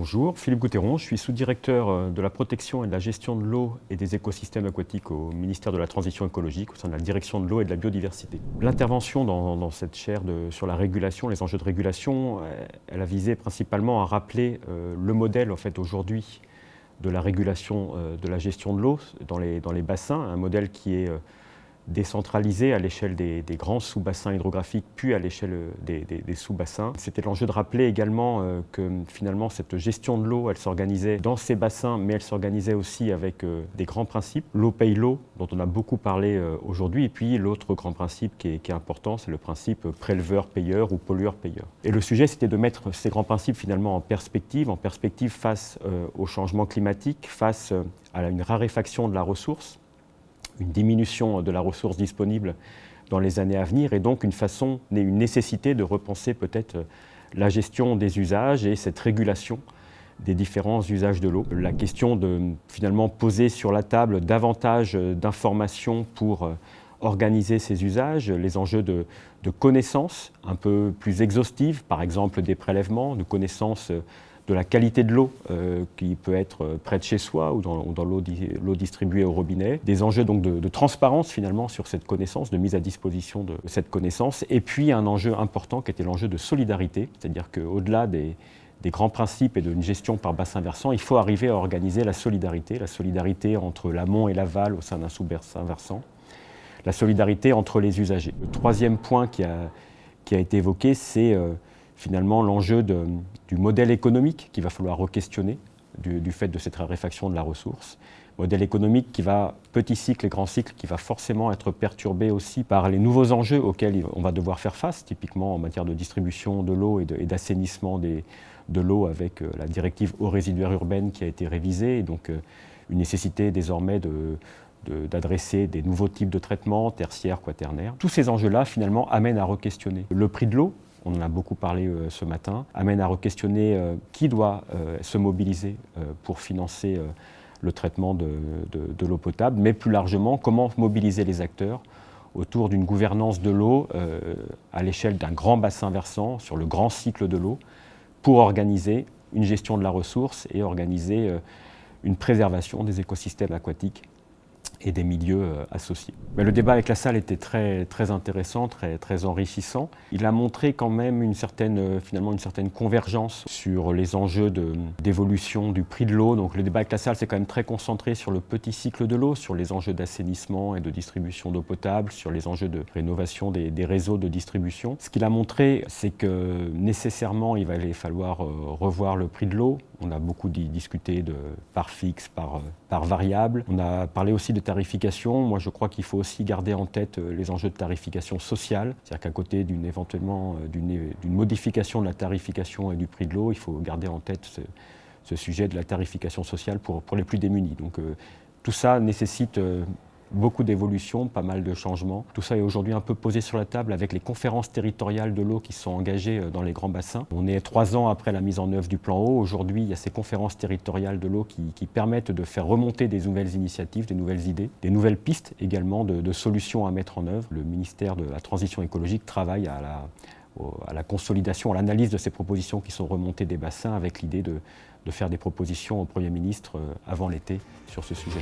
Bonjour, Philippe Goutheyron, je suis sous-directeur de la protection et de la gestion de l'eau et des écosystèmes aquatiques au ministère de la Transition écologique, au sein de la direction de l'eau et de la biodiversité. L'intervention dans cette chaire sur la régulation, les enjeux de régulation, elle a visé principalement à rappeler le modèle en fait, aujourd'hui de la régulation de la gestion de l'eau dans les bassins, un modèle qui est décentralisé à l'échelle des grands sous-bassins hydrographiques, puis à l'échelle des sous-bassins. C'était l'enjeu de rappeler également que finalement cette gestion de l'eau, elle s'organisait dans ces bassins, mais elle s'organisait aussi avec des grands principes. L'eau paye l'eau, dont on a beaucoup parlé aujourd'hui, et puis l'autre grand principe qui est important, c'est le principe préleveur-payeur ou pollueur-payeur. Et le sujet, c'était de mettre ces grands principes finalement en perspective face au changement climatique, face à une raréfaction de la ressource, une diminution de la ressource disponible dans les années à venir et donc une nécessité de repenser peut-être la gestion des usages et cette régulation des différents usages de l'eau. La question de finalement poser sur la table davantage d'informations pour organiser ces usages, les enjeux de connaissances un peu plus exhaustives, par exemple des prélèvements, de connaissances de la qualité de l'eau qui peut être près de chez soi ou dans l'eau distribuée au robinet. Des enjeux donc de transparence finalement sur cette connaissance, de mise à disposition de cette connaissance. Et puis un enjeu important qui était l'enjeu de solidarité, c'est-à-dire qu'au-delà des grands principes et d'une gestion par bassin versant, il faut arriver à organiser la solidarité entre l'amont et l'aval au sein d'un sous-bassin versant, la solidarité entre les usagers. Le troisième point qui a été évoqué, c'est finalement l'enjeu du modèle économique qu'il va falloir re-questionner du fait de cette raréfaction de la ressource. Modèle économique qui va, petit cycle et grand cycle, qui va forcément être perturbé aussi par les nouveaux enjeux auxquels on va devoir faire face, typiquement en matière de distribution de l'eau et d'assainissement de l'eau avec la directive eaux résiduaires urbaines qui a été révisée, et donc une nécessité désormais d'adresser des nouveaux types de traitements, tertiaires, quaternaires. Tous ces enjeux-là, finalement, amènent à re-questionner le prix de l'eau. On en a beaucoup parlé ce matin, amène à re-questionner qui doit se mobiliser pour financer le traitement de l'eau potable, mais plus largement, comment mobiliser les acteurs autour d'une gouvernance de l'eau à l'échelle d'un grand bassin versant, sur le grand cycle de l'eau, pour organiser une gestion de la ressource et organiser une préservation des écosystèmes aquatiques et des milieux associés. Mais le débat avec la salle était très intéressant, très enrichissant. Il a montré quand même une certaine convergence sur les enjeux d'évolution du prix de l'eau. Donc le débat avec la salle s'est quand même très concentré sur le petit cycle de l'eau, sur les enjeux d'assainissement et de distribution d'eau potable, sur les enjeux de rénovation des réseaux de distribution. Ce qu'il a montré, c'est que nécessairement, il va falloir revoir le prix de l'eau. On a beaucoup discuté de part fixe, par variable. On a parlé aussi de tarification. Moi, je crois qu'il faut aussi garder en tête les enjeux de tarification sociale. C'est-à-dire qu'à côté d'une modification de la tarification et du prix de l'eau, il faut garder en tête ce sujet de la tarification sociale pour les plus démunis. Donc tout ça nécessite beaucoup d'évolutions, pas mal de changements. Tout ça est aujourd'hui un peu posé sur la table avec les conférences territoriales de l'eau qui sont engagées dans les grands bassins. On est 3 ans après la mise en œuvre du plan eau. Aujourd'hui, il y a ces conférences territoriales de l'eau qui permettent de faire remonter des nouvelles initiatives, des nouvelles idées, des nouvelles pistes également de solutions à mettre en œuvre. Le ministère de la Transition écologique travaille à la consolidation, à l'analyse de ces propositions qui sont remontées des bassins avec l'idée de faire des propositions au Premier ministre avant l'été sur ce sujet.